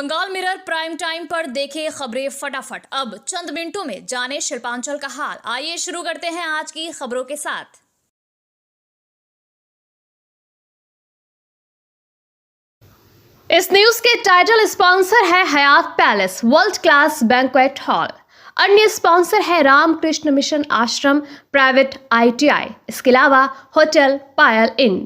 Bengal mirror prime time पर देखे खबरें फटाफट। अब चंद मिनटों में जाने शिल्पांचल का हाल। आइए शुरू करते हैं आज की खबरों के साथ। इस न्यूज के टाइटल स्पॉन्सर है Hyatt Palace world class banquet hall. अन्य स्पॉन्सर है Ramakrishna Mission Ashram private ITI। इसके अलावा होटल पायल इन।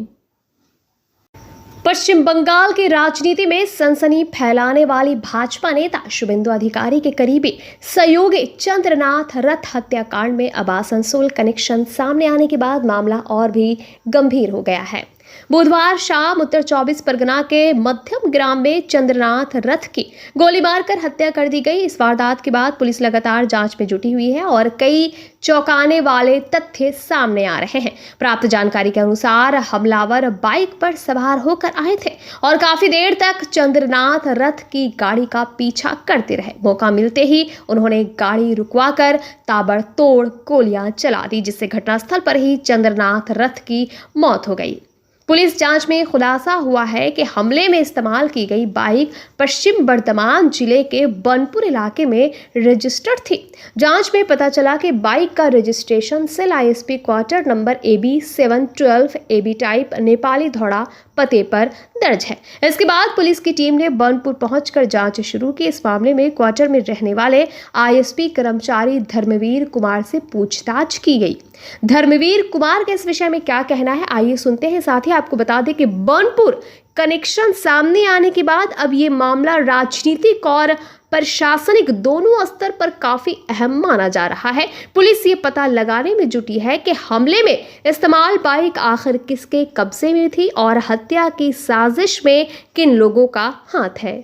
पश्चिम बंगाल की राजनीति में सनसनी फैलाने वाली भाजपा नेता शुभेंदु अधिकारी के करीबी सहयोगी चंद्रनाथ रथ हत्याकांड में अब आसनसोल कनेक्शन सामने आने के बाद मामला और भी गंभीर हो गया है। बुधवार शाम उत्तर 24 परगना के मध्यम ग्राम में चंद्रनाथ रथ की गोली मारकर हत्या कर दी गई। इस वारदात के बाद पुलिस लगातार जांच में जुटी हुई है और कई चौंकाने वाले तथ्य सामने आ रहे हैं। प्राप्त जानकारी के अनुसार हमलावर बाइक पर सवार होकर आए थे और काफी देर तक चंद्रनाथ रथ की गाड़ी का पीछा करते रहे। मौका मिलते ही उन्होंने गाड़ी रुकवाकर ताबड़तोड़ गोलियां चला दी, जिससे घटनास्थल पर ही चंद्रनाथ रथ की मौत हो गई। पुलिस जांच में खुलासा हुआ है कि हमले में इस्तेमाल की गई बाइक पश्चिम बर्धमान जिले के बनपुर इलाके में रजिस्टर्ड थी। जांच में पता चला कि बाइक का registration SAIL ISP quarter number AB712 AB type Nepali Dhaura पते पर दर्ज है। इसके बाद पुलिस की टीम ने बनपुर पहुंचकर जांच शुरू की। इस मामले में क्वार्टर में रहने वाले ISP कर्मचारी धर्मवीर कुमार से पूछताछ की गई। धर्मवीर कुमार के इस विषय में क्या कहना है, आइए सुनते हैं। साथ ही आपको बता दें कि बनपुर कनेक्शन सामने आने के बाद अब ये मामला राजनीतिक और प्रशासनिक दोनों स्तर पर काफी अहम माना जा रहा है। पुलिस ये पता लगाने में जुटी है कि हमले में इस्तेमाल बाइक आखिर किसके कब्जे में थी और हत्या की साजिश में किन लोगों का हाथ है।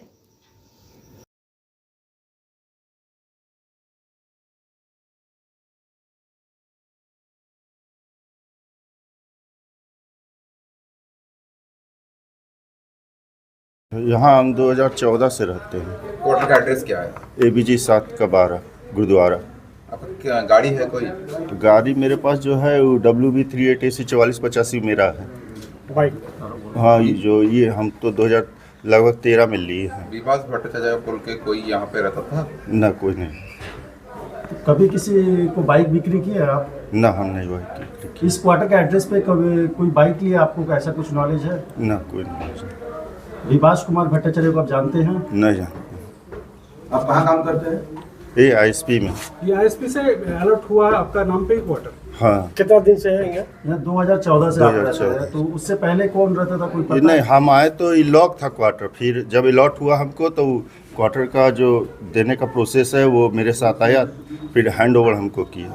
यहाँ हम 2014 से रहते हैं। होटल का एड्रेस क्या है? ABG 7 का 12 गुरुद्वारा। आपका क्या गाड़ी है कोई? गाड़ी मेरे पास जो है वो WB38AC 4485 मेरा है। बाइक हाँ, ये हम तो 2013 में लिए हैं। विभास भट्टाचार्य बोल के कोई यहाँ पे रहता था? ना, कोई नहीं। कभी किसी को बाइक बिक्री की है आप? ना, हम नहीं बाइक की। इस क्वार्टर के एड्रेस पे कभी कोई बाइक लिया, आपको ऐसा कुछ नॉलेज है? ना, कोई नहीं। विभास कुमार भट्टाचार्य को आप जानते हैं? नहीं जानते। आप कहाँ काम करते हैं? ये ISP में। ये ISP से अलर्ट हुआ है आपका नाम पे ही क्वार्टर? हाँ। कितना दिन से है यहाँ 2014 से आप रहते हैं, तो उससे पहले कौन रहता था, कोई पता? नहीं, हम आए तो ये लॉक था क्वार्टर। फिर जब अलॉट हुआ हमको तो क्वार्टर का जो देने का प्रोसेस है वो मेरे साथ आया, फिर हैंड ओवर हमको किया।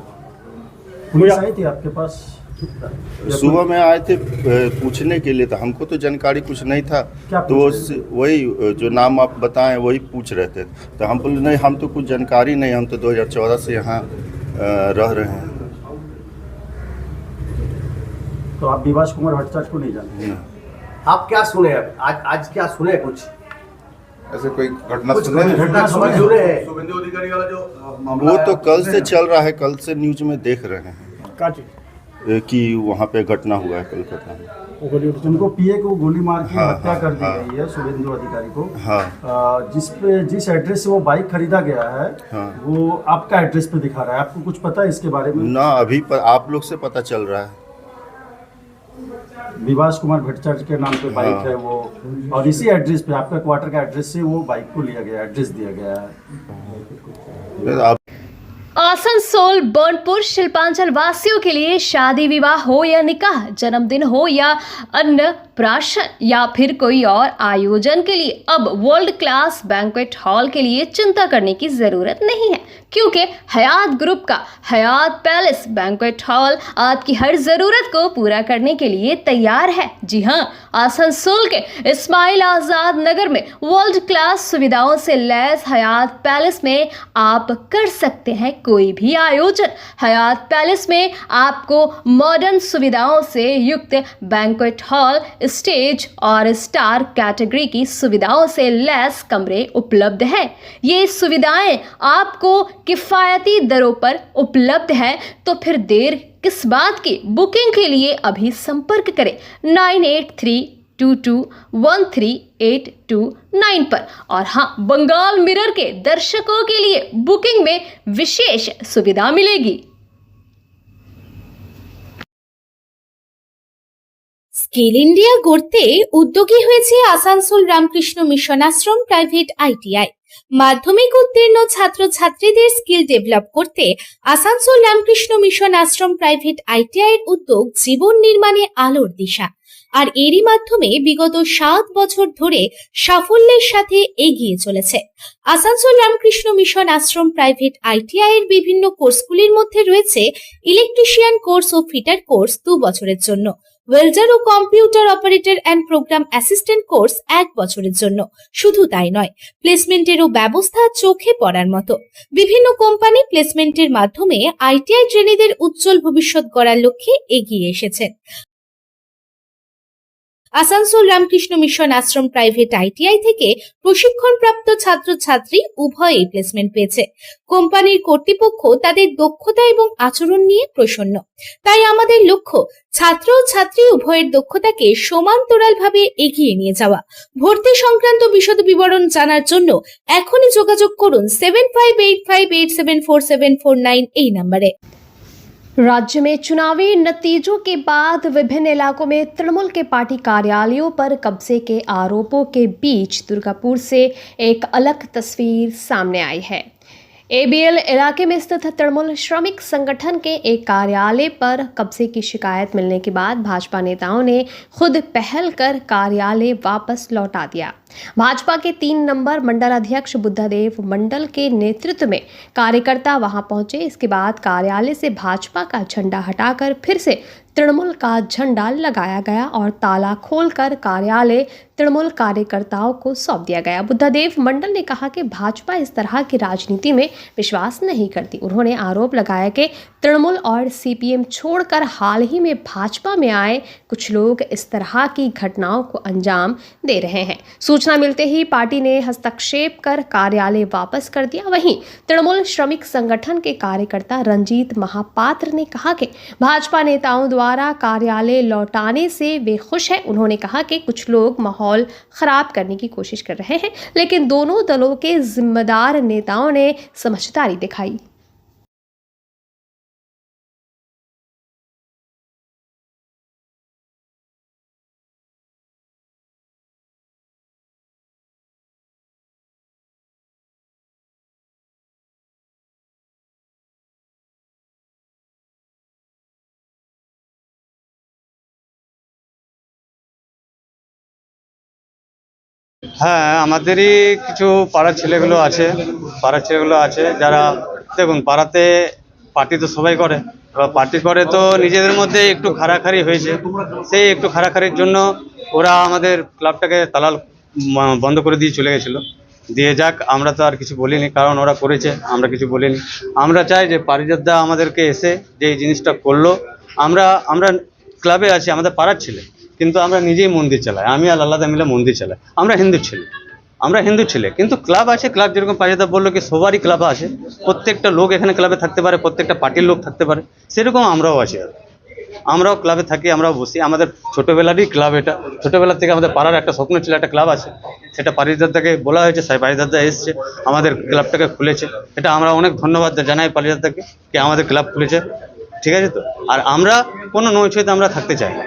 पुलिस आई थी आपके पास? सुबह में आए थे पूछने के लिए, तो हमको तो जानकारी कुछ नहीं था। तो वही जो नाम आप बताएं वही पूछ रहे थे। तो हम बोले नहीं, हम तो कुछ जानकारी नहीं, हम तो 2014 से यहाँ रह रहे हैं। तो आप विभास कुमार भट्टाचार्य को नहीं जानते? आप क्या सुने? आज क्या सुने? कुछ ऐसे कोई घटना सुने? सुने हैं? वो तो कल से चल रहा है, कल से न्यूज में देख रहे हैं क्या चीज? कि वहाँ पे घटना हुआ है कलकत्ता में। उनको PA को गोली मार के हाँ, हत्या कर दी हाँ, गई है, शुभेंदु अधिकारी को। हाँ। जिस एड्रेस से वो बाइक खरीदा गया है, हाँ। वो आपका एड्रेस पे दिखा रहा है। आपको कुछ पता है इसके बारे में? ना, अभी पर आप लोग से पता चल रहा है। विभास कुमार भट्टाचार्य के नाम पे बाइक हाँ। है वो, और इसी एड्रेस पे, आपका क्वार्टर का एड्रेस से वो बाइक को लिया गया, एड्रेस दिया गया है। आप आसनसोल बनपुर शिल्पांचल वासियों के लिए शादी विवाह हो या निकाह, जन्मदिन हो या अन्नप्राशन या फिर कोई और आयोजन के लिए अब वर्ल्ड क्लास बैंक्वेट हॉल के लिए चिंता करने की जरूरत नहीं है, क्योंकि हयात ग्रुप का हयात पैलेस बैंक्वेट हॉल आपकी हर जरूरत को पूरा करने के लिए तैयार है। जी हाँ, आसनसोल के इस्माइल आजाद नगर में वर्ल्ड क्लास सुविधाओं से लैस हयात पैलेस में आप कर सकते हैं कोई भी आयोजन। हयात पैलेस में आपको मॉडर्न सुविधाओं से युक्त बैंक्वेट हॉल, स्टेज और स्टार कैटेगरी की सुविधाओं से लैस कमरे उपलब्ध हैं। ये सुविधाएं आपको किफायती दरों पर उपलब्ध है, तो फिर देर किस बात की? बुकिंग के लिए अभी संपर्क करें 9838 22138229 पर। और हाँ, बंगाल मिरर के दर्शकों के लिए बुकिंग में विशेष सुविधा मिलेगी। স্কিল ইন্ডিয়া গড়তে উদ্যোগী হয়েছে Asansol Ramakrishna mission Ashram private ITI. মাধ্যমিক উত্তীর্ণ ছাত্রছাত্রীদের স্কিল ডেভেলপ করতে Asansol Ramakrishna mission Ashram private ITI এর উদ্যোগ জীবন নির্মাণে আলোর দিশা। আর এরই মাধ্যমে বিগত 7 বছর ধরে সাফল্যের সাথে এগিয়ে চলেছে। Asansol Ramakrishna mission Ashram private ITI এর বিভিন্ন কোর্সগুলির মধ্যে রয়েছে ইলেকট্রিশিয়ান কোর্স ও ফিটার কোর্স 2 বছরের জন্য, ওয়েল্ডার ও computer operator and program assistant course 1 বছরের জন্য। শুধু তাই নয়, প্লেসমেন্টেরও ব্যবস্থা চোখে পড়ার মতো। বিভিন্ন কোম্পানি প্লেসমেন্টের মাধ্যমে আইটিআই ট্রেনিদের উজ্জ্বল ভবিষ্যৎ গড়ার লক্ষ্যে এগিয়ে এসেছেন। Asansol Ramakrishna mission Ashram private ITI থেকে প্রশিক্ষণপ্রাপ্ত ছাত্রছাত্রী উভয়ই প্লেসমেন্ট পেয়েছে। কোম্পানির কর্তৃপক্ষ তাদের দক্ষতা এবং আচরণ নিয়ে প্রসন্ন। তাই আমাদের লক্ষ্য ছাত্র ও ছাত্রী উভয়ের দক্ষতাকে সমান্তরালভাবে এগিয়ে নিয়ে যাওয়া। ভর্তি সংক্রান্ত বিশদ বিবরণ জানার জন্য এখনই যোগাযোগ করুন 7585874749 এই নম্বরে। राज्य में चुनावी नतीजों के बाद विभिन्न इलाकों में तृणमूल के पार्टी कार्यालयों पर कब्जे के आरोपों के बीच दुर्गापुर से एक अलग तस्वीर सामने आई है। एबीएल इलाके में स्थित तृणमूल श्रमिक संगठन के एक कार्यालय पर कब्जे की शिकायत मिलने के बाद भाजपा नेताओं ने खुद पहल कर कार्यालय वापस लौटा दिया। भाजपा के 3 नंबर मंडल अध्यक्ष बुद्धदेव मंडल के नेतृत्व में कार्यकर्ता वहां पहुंचे। इसके बाद कार्यालय से भाजपा का झंडा हटाकर फिर से तृणमूल का झंडा लगाया गया और ताला खोलकर कार्यालय तृणमूल कार्यकर्ताओं को सौंप दिया गया। बुद्धदेव मंडल ने कहा कि भाजपा इस तरह की राजनीति में विश्वास नहीं करती। उन्होंने आरोप लगाया कि तृणमूल और सीपीएम छोड़कर हाल ही में भाजपा में आए कुछ लोग इस तरह की घटनाओं को अंजाम दे रहे हैं। सूचना मिलते ही पार्टी ने हस्तक्षेप कर कार्यालय वापस कर दिया। वहीं तृणमूल श्रमिक संगठन के कार्यकर्ता रंजीत महापात्र ने कहा कि भाजपा नेताओं द्वारा कार्यालय लौटाने से वे खुश हैं। उन्होंने कहा कि कुछ लोग माहौल खराब करने की कोशिश कर रहे हैं, लेकिन दोनों दलों के जिम्मेदार नेताओं ने समझदारी दिखाई। হ্যাঁ, আমাদেরই কিছু পাড়ার ছেলেগুলো আছে যারা, দেখুন পাড়াতে পার্টি তো সবাই করে, এবার পার্টি করে তো নিজেদের মধ্যে একটু খাড়াখাড়ি হয়েছে। সেই একটু খাড়াখাড়ির জন্য ওরা আমাদের ক্লাবটাকে তালা বন্ধ করে দিয়ে চলে গেছিলো। দিয়ে যাক, আমরা তো আর কিছু বলিনি, কারণ ওরা করেছে, আমরা কিছু বলিনি। আমরা চাই যে পারিজাতদা আমাদেরকে এসে যে এই জিনিসটা করলো, আমরা ক্লাবে আছি, আমাদের পাড়ার ছেলে, কিন্তু আমরা নিজেই মন্দির চালাই, আমি আর আল্লাদা মিলে মন্দির চালাই। আমরা হিন্দু ছেলে, কিন্তু ক্লাব আছে। ক্লাব যেরকম পারিজাতদা বললো কি সবারই ক্লাব আছে, প্রত্যেকটা লোক এখানে ক্লাবে থাকতে পারে, প্রত্যেকটা পার্টির লোক থাকতে পারে, সেরকম আমরাও আছি। আমরাও ক্লাবে থাকি, আমরাও বসি। আমাদের ছোটোবেলারই ক্লাব এটা, ছোটোবেলার থেকে আমাদের পাড়ার একটা স্বপ্ন ছিল, একটা ক্লাব আছে। সেটা পারিজাতদাকে বলা হয়েছে, পারিজাতদা এসছে, আমাদের ক্লাবটাকে খুলেছে। এটা আমরা অনেক ধন্যবাদ জানাই পারিজাতদাকে, কি আমাদের ক্লাব খুলেছে, ঠিক আছে তো। আর আমরা কোনো নৈছতে আমরা থাকতে চাই না,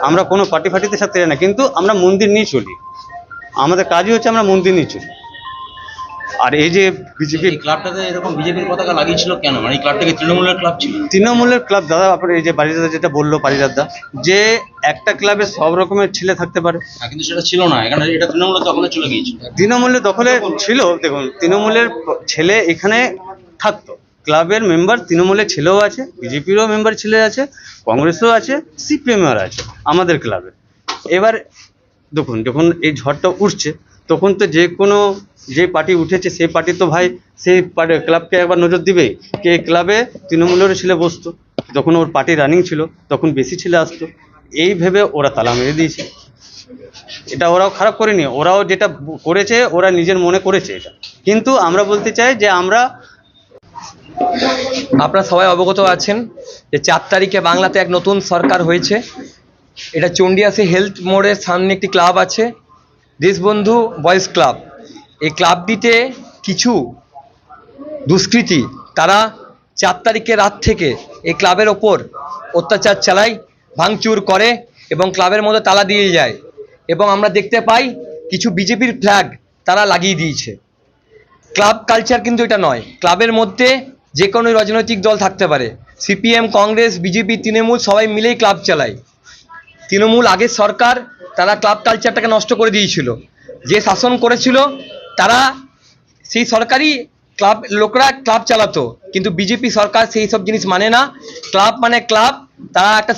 আমরা কোনো পার্টিতে থাকতে চাই না, কিন্তু আমরা মন্দির নিয়ে চলি। আমাদের কাজই হচ্ছে আমরা মন্দির নিয়ে চলি। আর এই যে বিজেপির ক্লাবটাতে এরকম বিজেপির পতাকা লাগিয়েছিল কেন? মানে এই ক্লাবটা কি তৃণমূলের ক্লাব ছিল? তৃণমূলের ক্লাব দাদা, আপনার এই যে পারিজাতদা যেটা বললো, পারিজাতদা যে একটা ক্লাবে সব রকমের ছেলে থাকতে পারে, কিন্তু সেটা ছিল না এখানে, এটা তৃণমূলের দখলে চলে গিয়েছিল। তৃণমূলের দখলে ছিল। দেখুন, তৃণমূলের ছেলে এখানে থাকতো, ক্লাবের মেম্বার তৃণমূলের ছেলেও আছে, বিজেপিরও মেম্বার ছেলে আছে, কংগ্রেসও আছে, সিপিএমের আছে আমাদের ক্লাবে। এবার দেখুন, যখন এই ঝড়টা উঠছে, তখন তো যে পার্টি উঠেছে সেই পার্টি তো ভাই সেই ক্লাবকে একবার নজর দিবেই। কে ক্লাবে তৃণমূলের ছেলে বসতো, যখন ওর পার্টি রানিং ছিল তখন বেশি ছেলে আসতো। এই ভেবে ওরা তালা মেরে দিয়েছে। এটা ওরাও খারাপ করেনি, ওরাও যেটা করেছে ওরা নিজের মনে করেছে এটা। কিন্তু আমরা বলতে চাই যে আপনারা সবাই অবগত আছেন যে 4 তারিখে বাংলাতে এক নতুন সরকার হয়েছে। এটা চন্ডিয়াসে হেলথ মোড়ের সামনে একটি ক্লাব আছে, দেশবন্ধু বয়েজ ক্লাব। এই ক্লাবটিতে কিছু দুষ্কৃতী তারা 4 তারিখে রাত থেকে এই ক্লাবের ওপর অত্যাচার চালায়, ভাঙচুর করে এবং ক্লাবের মধ্যে তালা দিয়ে যায়। এবং আমরা দেখতে পাই কিছু বিজেপির ফ্ল্যাগ তারা লাগিয়ে দিয়েছে। ক্লাব কালচার কিন্তু এটা নয়। ক্লাবের মধ্যে যে কোনো রাজনৈতিক দল থাকতে পারে, সিপিএম, কংগ্রেস, বিজেপি, তৃণমূল সবাই মিলেই ক্লাব চালায়। তৃণমূল আগের সরকার তারা ক্লাব কালচারটাকে নষ্ট করে দিয়েছিল। যে শাসন করেছিল তারা সেই সরকারি লোকরা ক্লাব চালাতো, কিন্তু বিজেপি সরকার সেই সব জিনিস মানে না। ক্লাব মানে ক্লাব, তারা একটা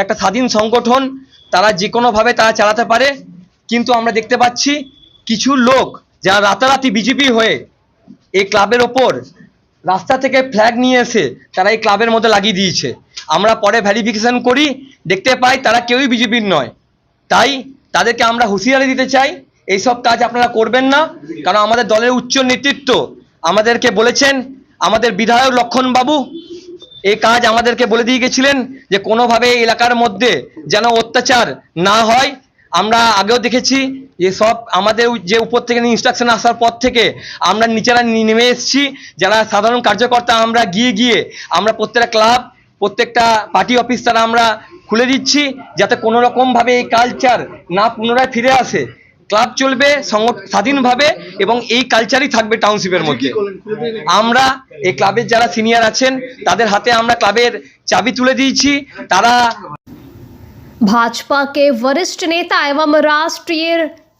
একটা স্বাধীন সংগঠন, তারা যে কোনোভাবে তারা চালাতে পারে। কিন্তু আমরা দেখতে পাচ্ছি কিছু লোক যারা রাতারাতি বিজেপি হয়ে এই ক্লাবের ওপর রাস্তা থেকে ফ্ল্যাগ নিয়ে এসে তারা এই ক্লাবের মধ্যে লাগিয়ে দিয়েছে। আমরা পরে ভেরিফিকেশন করি, দেখতে পাই তারা কেউই বিজেপির নয়। তাই তাদেরকে আমরা হুঁশিয়ারি দিতে চাই, এইসব কাজ আপনারা করবেন না। কারণ আমাদের দলের উচ্চ নেতৃত্ব আমাদেরকে বলেছেন, আমাদের বিধায়ক লক্ষণবাবু এই কাজ আমাদেরকে বলে দিয়ে গেছিলেন যে কোনোভাবে এই এলাকার মধ্যে যেন অত্যাচার না হয়। আমরা আগেও দেখেছি যে সব আমাদের যে উপর থেকে ইনস্ট্রাকশন আসার পর থেকে আমরা নিচেরা নেমে এসেছি, যারা সাধারণ কার্যকর্তা আমরা গিয়ে আমরা প্রত্যেকটা ক্লাব, প্রত্যেকটা পার্টি অফিস তারা আমরা খুলে দিচ্ছি, যাতে কোনো রকমভাবে এই কালচার না পুনরায় ফিরে আসে। ক্লাব চলবে স্বাধীনভাবে এবং এই কালচারই থাকবে টাউনশিপের মধ্যে। আমরা এই ক্লাবের যারা সিনিয়র আছেন তাদের হাতে আমরা ক্লাবের চাবি তুলে দিয়েছি। তারা भाजपा के वरिष्ठ नेता एवं राष्ट्रीय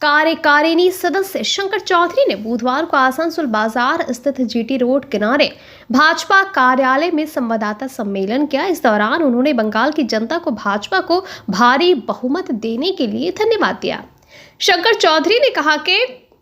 कार्यकारिणी सदस्य शंकर चौधरी ने बुधवार को आसनसोल बाजार स्थित जीटी रोड किनारे भाजपा कार्यालय में संवाददाता सम्मेलन किया। इस दौरान उन्होंने बंगाल की जनता को भाजपा को भारी बहुमत देने के लिए धन्यवाद दिया। शंकर चौधरी ने कहा कि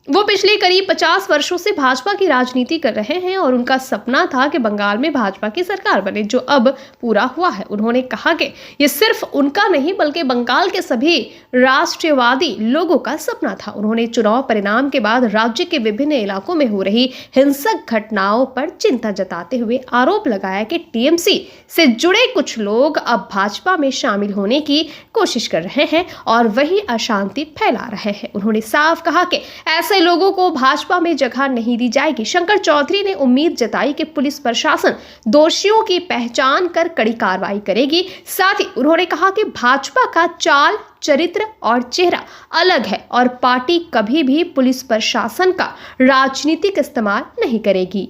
वो पिछले करीब 50 वर्षों से भाजपा की राजनीति कर रहे हैं और उनका सपना था कि बंगाल में भाजपा की सरकार बने, जो अब पूरा हुआ है। उन्होंने कहा कि ये सिर्फ उनका नहीं बल्कि बंगाल के सभी राष्ट्रवादी लोगों का सपना था। उन्होंने चुनाव परिणाम के बाद राज्य के विभिन्न इलाकों में हो रही हिंसक घटनाओं पर चिंता जताते हुए आरोप लगाया कि टीएमसी से जुड़े कुछ लोग अब भाजपा में शामिल होने की कोशिश कर रहे हैं और वही अशांति फैला रहे हैं। उन्होंने साफ कहा कि ऐसे लोगों को भाजपा में जगह नहीं दी जाएगी। शंकर चौधरी ने उम्मीद जताई कि पुलिस प्रशासन दोषियों की पहचान कर कड़ी कार्रवाई करेगी। साथ ही उन्होंने कहा कि भाजपा का चाल, चरित्र और चेहरा अलग है और पार्टी कभी भी पुलिस प्रशासन का राजनीतिक इस्तेमाल नहीं करेगी।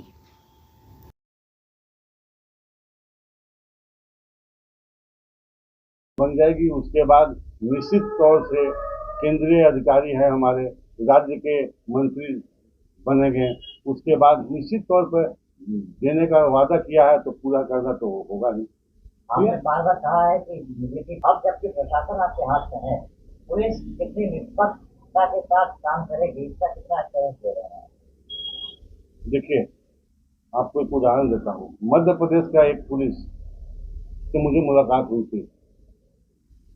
बन जाएगी, उसके बाद निश्चित तौर से केंद्रीय अधिकारी है, हमारे राज्य के मंत्री बनेंगे, उसके बाद निश्चित तौर पर देने का वादा किया है तो पूरा करना तो होगा ही। आपने बार बार कहा है कि बीजेपी अब जबकि प्रशासन आपके हाथ में है, पुलिस कितनी निष्पक्षता के साथ काम करेगी, इसका कितना एश्योरेंस दे रहे हैं? देखिए, आपको एक उदाहरण देता हूँ। मध्य प्रदेश का एक पुलिस से मुझे मुलाकात हुई थी,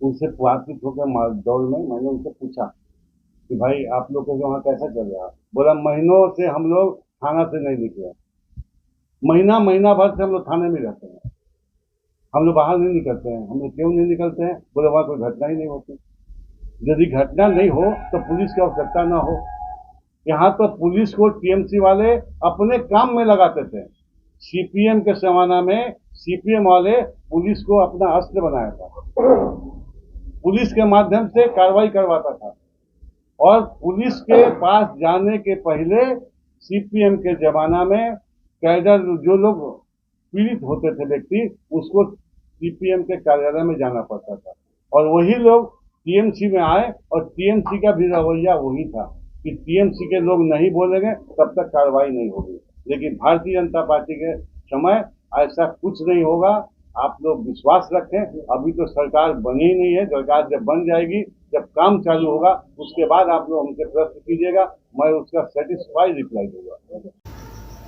उनसे बातचीत होकर दौड़ में मैंने उनसे पूछा कि भाई आप लोग के वहाँ कैसा चल रहा है। बोला महीनों से हम लोग थाना से नहीं निकले, महीना भर से हम लोग थाने में रहते हैं, हम लोग बाहर नहीं निकलते हैं। हम लोग क्यों नहीं निकलते हैं? बोले वहाँ कोई घटना ही नहीं होती। यदि घटना नहीं हो तो पुलिस की आवश्यकता ना हो। यहाँ तो पुलिस को टीएमसी वाले अपने काम में लगाते थे। सीपीएम के जमाना में सीपीएम वाले पुलिस को अपना अस्त्र बनाया था, पुलिस के माध्यम से कार्रवाई करवाता था। और पुलिस के पास जाने के पहले सीपीएम के जमाना में कैडर जो लोग पीड़ित होते थे व्यक्ति, उसको सीपीएम के कार्यालय में जाना पड़ता था और वही लोग टीएमसी में आए और टीएमसी का भी रवैया वही था कि टीएमसी के लोग नहीं बोलेंगे तब तक कार्रवाई नहीं होगी। लेकिन भारतीय जनता पार्टी के समय ऐसा कुछ नहीं होगा, आप लोग विश्वास रखें। अभी तो सरकार बनी ही नहीं है, सरकार जब बन जाएगी, जब काम चालू होगा, उसके बाद आप लोग हमसे प्रश्न कीजिएगा, मैं उसका सेटिस्फाइड रिप्लाई दूंगा।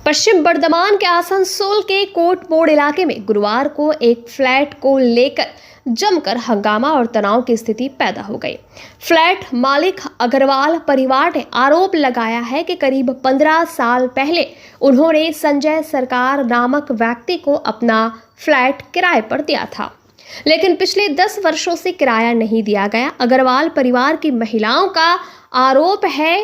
पश्चिम बर्धमान के आसनसोल के कोट मोड़ इलाके में गुरुवार को एक फ्लैट को लेकर जमकर हंगामा और तनाव की स्थिति पैदा हो गई। फ्लैट मालिक अग्रवाल परिवार ने आरोप लगाया है कि करीब 15 साल पहले उन्होंने संजय सरकार नामक व्यक्ति को अपना फ्लैट किराए पर दिया था। लेकिन पिछले 10 वर्षों से किराया नहीं दिया गया। अग्रवाल परिवार की महिलाओं का आरोप है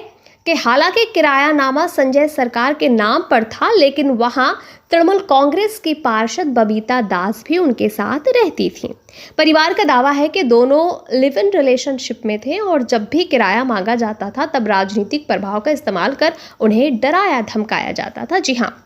कि हालांकि किरायानामा संजय सरकार के नाम पर था, लेकिन वहां तृणमूल कांग्रेस की पार्षद बबीता दास भी उनके साथ रहती थीं। परिवार का दावा है कि दोनों लिव इन रिलेशनशिप में थे और जब भी किराया मांगा जाता था तब राजनीतिक प्रभाव का इस्तेमाल कर उन्हें डराया धमकाया जाता था। जी हाँ,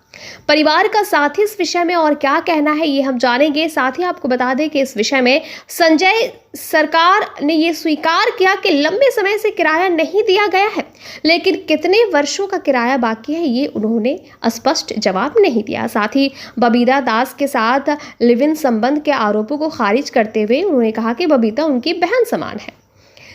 परिवार का साथ ही इस विषय में और क्या कहना है ये हम जानेंगे। साथ ही आपको बता दें कि इस विषय में संजय सरकार ने ये स्वीकार किया कि लंबे समय से किराया नहीं दिया गया है, लेकिन कितने वर्षों का किराया बाकी है ये उन्होंने स्पष्ट जवाब नहीं दिया। साथ ही बबीता दास के साथ लिव इन संबंध के आरोपों को खारिज करते हुए उन्होंने कहा कि बबीता उनकी बहन समान है।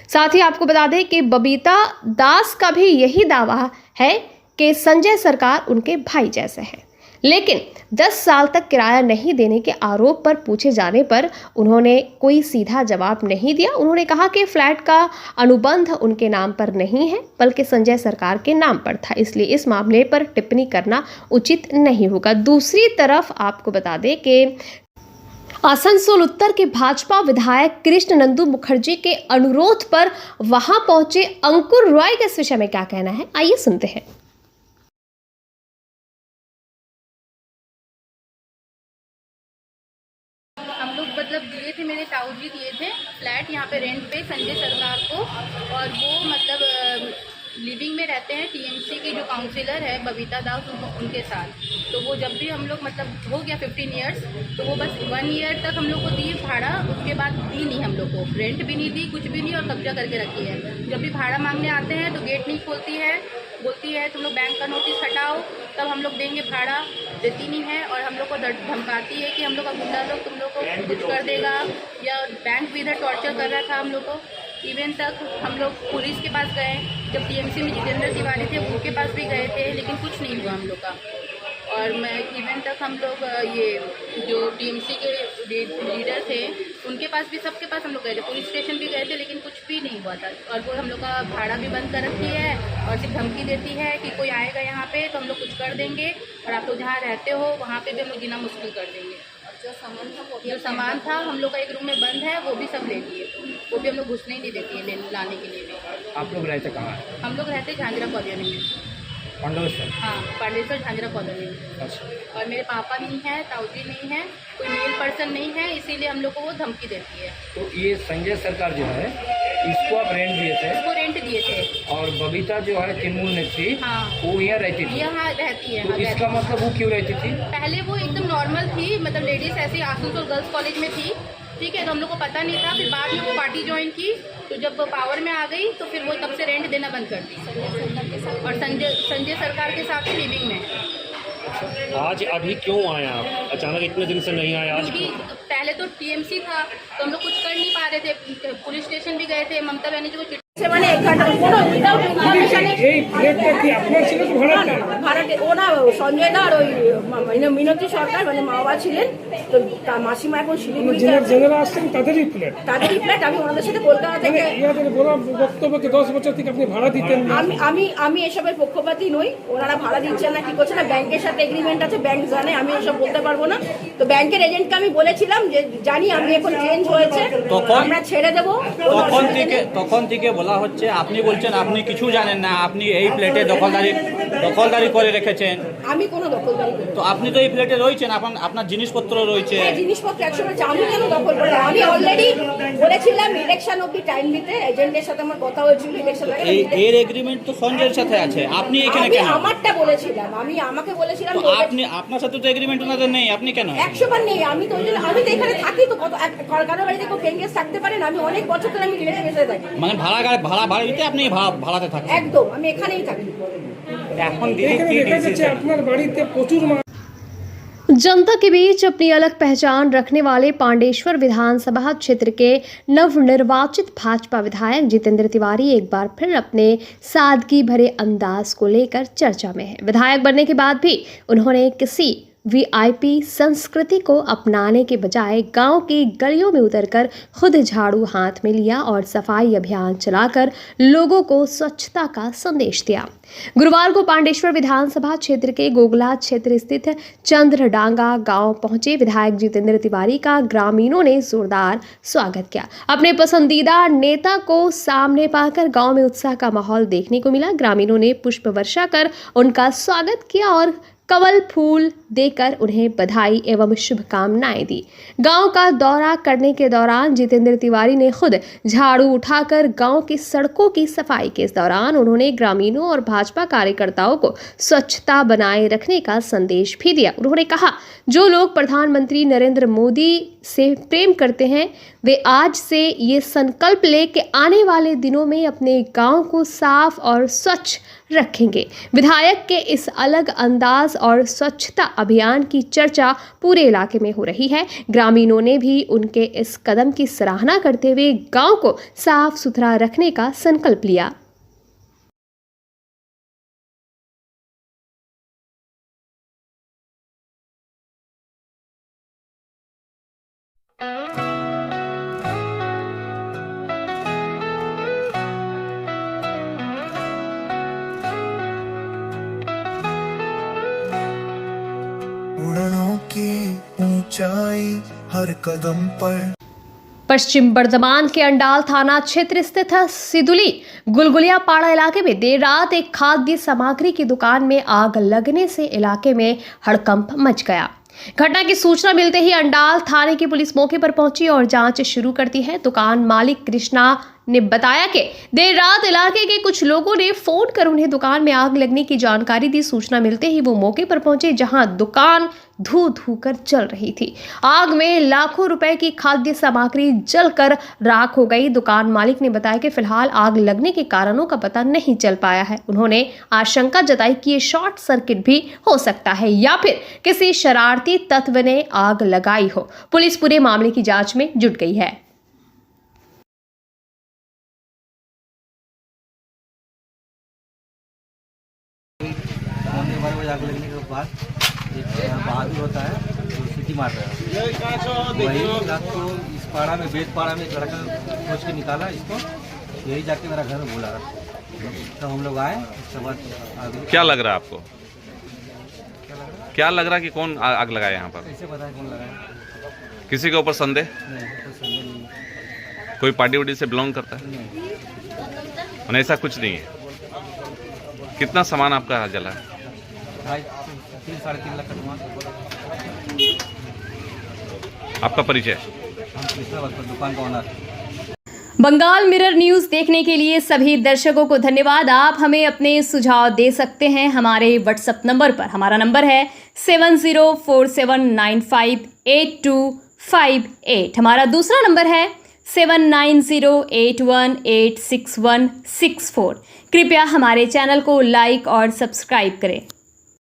साथ ही आपको बता दें कि बबीता दास का भी यही दावा है कि संजय सरकार उनके भाई जैसे हैं, लेकिन 10 साल तक किराया नहीं देने के आरोप पर पूछे जाने पर उन्होंने कोई सीधा जवाब नहीं दिया। उन्होंने कहा कि फ्लैट का अनुबंध उनके नाम पर नहीं है बल्कि संजय सरकार के नाम पर था, इसलिए इस मामले पर टिप्पणी करना उचित नहीं होगा। दूसरी तरफ आपको बता दें कि आसनसोल उत्तर के भाजपा विधायक कृष्ण नंदू मुखर्जी के अनुरोध पर वहां पहुंचे अंकुर रॉय का इस विषय में क्या कहना है, आइए सुनते हैं। हम लोग मतलब दिए थे, मेरे ताऊ जी दिए थे फ्लैट यहाँ पे रेंट पे संजय सरकार को, और वो मतलब लिविंग में रहते हैं टीएमसी के जो काउंसिलर है बबीता दास उनके साथ। तो वो जब भी हम लोग मतलब हो गया 15 ईयर्स, तो वो बस 1 ईयर तक हम लोग को दिए भाड़ा, उसके बाद दी नहीं, हम लोग को रेंट भी नहीं दी, कुछ भी नहीं, और कब्जा करके रखी है। जब भी भाड़ा मांगने आते हैं तो गेट नहीं खोलती है, बोलती है तुम लोग बैंक का नोटिस हटाओ तब हम लोग देंगे भाड़ा, देती नहीं है, और हम लोग को धमकाती है कि हम लोग का गुंडा लोग तुम लोग को कुछ कर देगा, या बैंक भी इधर टॉर्चर कर रहा था हम लोग को। इवन तक हम लोग पुलिस के पास गए, जब टीएमसी में जितेंद्र तिवारी थे उनके पास भी गए थे, लेकिन कुछ नहीं हुआ हम लोग का। और मैं इवन तक हम लोग ये जो टीएमसी के लीडर थे उनके पास भी, सबके पास हम लोग गए थे, पुलिस स्टेशन भी गए थे, लेकिन कुछ भी नहीं हुआ था। और वो हम लोग का भाड़ा भी बंद कर रखी है और सिर्फ धमकी देती है कि कोई आएगा यहाँ पे तो हम लोग कुछ कर देंगे, और आप लोग जहाँ रहते हो वहाँ पे भी हम लोग जीना मुश्किल कर देंगे। जो सामान था हम लोग का एक रूम में बंद है, वो भी सब ले लिए, वो भी हम लोग घुसने ही नहीं देती है लाने के लिए भी। आप लोग रहते कहाँ? हम लोग रहते झांझरा कॉलोनी में। पांडवेश्वर? हाँ, पांडवेश्वर झांझरा कॉलोनी में। अच्छा। और मेरे पापा नहीं है, ताऊजी नहीं है, कोई मेल पर्सन नहीं है, इसीलिए हम लोग को वो धमकी देती है। तो ये संजय सरकार जो है इसको आप रेंट दिए थे? इसको रेंट दिए थे। और बबीता जो है तृणमूल नेत्री, हाँ, वो यहाँ रहती थी? यहाँ रहती है। तो इसका मतलब वो क्यों रहती थी? पहले वो एकदम नॉर्मल थी, मतलब लेडीज ऐसे आसनसोल गर्ल्स कॉलेज में थी, ठीक है, तो हम लोग को पता नहीं था। फिर बाद में वो पार्टी ज्वाइन की, तो जब पावर में आ गई तो फिर वो तब से रेंट देना बंद कर दी, और संजय सरकार के साथ ही लिविंग में। आज अभी क्यों आए आप? अचानक इतने दिन से नहीं आए आज? पहले तो टीएमसी था तो हम लोग कुछ कर नहीं पा रहे थे, पुलिस स्टेशन भी गए थे, ममता बनर्जी को মানে ভাড়াটে ওরা সঞ্জয় দা আর ওই মিনতি সরকার মানে মা বাবা ছিলেন, তো তার মাসিমা এখন শিলিগুড়িতে আসছেন, তাদেরই ফ্ল্যাট। আমি ওনাদের সাথে কলকাতা থেকে বক্তব্য 10 বছর থেকে আপনি ভাড়া দিতেন। আমি এসবের পক্ষপাতী নই, ওনারা ভাড়া দিচ্ছেন না কি করছে না, ব্যাংকের সাথে এগ্রিমেন্ট আছে, ব্যাংক জানে, আমি ওসব বলতে পারবো না। তো ব্যাংকের এজেন্টকে আমি বলেছিলাম যে জানি আমি এখন চেঞ্জ হয়েছে, আমরা ছেড়ে দেবো। তখন থেকে বলা হচ্ছে, আপনি বলছেন আপনি কিছু জানেন না, আপনি এই ফ্ল্যাটে দখলদারি করে রেখেছেন। আমি কোনো দখলদারি করি? তো আপনি তো এই ফ্ল্যাটে রয়েছেন, আপনার জিনিসপত্র রয়েছে। জিনিসপত্র একসময় আমি কেন দখল করবো? আমি অলরেডি বলেছিলাম ইলেকশন অব্দি টাইম দিতে, এজেন্টের সাথে আমার কথা হয়েছিল ইলেকশন। এর এগ্রিমেন্ট তো সঞ্জয়ের সাথে আছে, আপনি এখানে কেন? আমারটা বলেছিলাম, আমাকে বলেছিলাম। আপনার সাথে তো এগ্রিমেন্ট ওনাদের নেই, আপনি কেন? 100 বার নেই। আমি তো এখানে থাকি, তো কারো বাড়িতে কেউ গেস্ট থাকতে পারেন? আমি অনেক বছর ধরে আমি রিলেটিভে থাকি। মানে ভাড়া বাড়িতে আপনি ভাড়াতে থাকেন? একদম, আমি এখানেই থাকি। এখন আপনার বাড়িতে প্রচুর जनता के बीच अपनी अलग पहचान रखने वाले पांडेश्वर विधानसभा क्षेत्र के नवनिर्वाचित भाजपा विधायक जितेंद्र तिवारी एक बार फिर अपने सादगी भरे अंदाज को लेकर चर्चा में है। विधायक बनने के बाद भी उन्होंने किसी वीआईपी संस्कृति को अपनाने के बजाय गांव की गलियों में उतरकर खुद झाड़ू हाथ में लिया और सफाई अभियान चलाकर लोगों को स्वच्छता का संदेश दिया। गुरुवार को पांडेश्वर विधानसभा क्षेत्र के गोगला क्षेत्र स्थित चंद्रडांगा गांव पहुंचे विधायक जितेंद्र तिवारी का ग्रामीणों ने जोरदार स्वागत किया। अपने पसंदीदा नेता को सामने पाकर गांव में उत्साह का माहौल देखने को मिला। ग्रामीणों ने पुष्प वर्षा कर उनका स्वागत किया और कमल फूल देकर उन्हें बधाई एवं शुभकामनाएं दी। गांव का दौरा करने के दौरान जितेंद्र तिवारी ने खुद झाड़ू उठाकर गांव की सड़कों की सफाई के इस दौरान उन्होंने ग्रामीणों और भाजपा कार्यकर्ताओं को स्वच्छता बनाए रखने का संदेश भी दिया। उन्होंने कहा, जो लोग प्रधानमंत्री नरेंद्र मोदी से प्रेम करते हैं वे आज से ये संकल्प ले कि आने वाले दिनों में अपने गांव को साफ और स्वच्छ रखेंगे। विधायक के इस अलग अंदाज और स्वच्छता अभियान की चर्चा पूरे इलाके में हो रही है। ग्रामीणों ने भी उनके इस कदम की सराहना करते हुए गांव को साफ सुथरा रखने का संकल्प लिया। उड़नों की ऊंचाई हर कदम पर। पश्चिम बर्धमान के अंडाल थाना क्षेत्र स्थित सिदुली गुलगुलिया पाड़ा इलाके में देर रात एक खाद्य सामग्री की दुकान में आग लगने से इलाके में हड़कंप मच गया। घटना की सूचना मिलते ही अंडाल थाने की पुलिस मौके पर पहुंची और जांच शुरू करती है। दुकान मालिक कृष्णा ने बताया कि देर रात इलाके के कुछ लोगों ने फोन कर उन्हें दुकान में आग लगने की जानकारी दी। सूचना मिलते ही वो मौके पर पहुंचे जहां दुकान धू धू कर जल रही थी। आग में लाखों रुपए की खाद्य सामग्री जलकर राख हो गई। दुकान मालिक ने बताया कि फिलहाल आग लगने के कारणों का पता नहीं चल पाया है। उन्होंने आशंका जताई कि ये शॉर्ट सर्किट भी हो सकता है या फिर किसी शरारती तत्व ने आग लगाई हो। पुलिस पूरे मामले की जांच में जुट गई है। आग लगने के बाद एक बहादुर होता है तो सीटी मार रहा है। वही रात को इस पाड़ा में बेद पाड़ा में एक लड़का खोज के निकाला इसको, यही जाके मेरा घर में बोला तो हम लोग आए। उसके बाद क्या लग रहा है आपको? क्या लग रहा है कि कौन आग लगाया यहाँ पर? कैसे पता है कौन लगाया? किसी के ऊपर संदेह? नहीं। कोई पार्टी वार्टी से बिलोंग करता है? नहीं। ऐसा कुछ नहीं है। कितना सामान आपका जला है? 3-3.5 लाख का सामान। आपका परिचय? हम कृष्णा दुकान का ओनर। बंगाल मिरर न्यूज़ देखने के लिए सभी दर्शकों को धन्यवाद। आप हमें अपने सुझाव दे सकते हैं हमारे व्हाट्सएप नंबर पर। हमारा नंबर है 7047958258। हमारा दूसरा नंबर है 7908186164। कृपया हमारे चैनल को लाइक और सब्सक्राइब करें।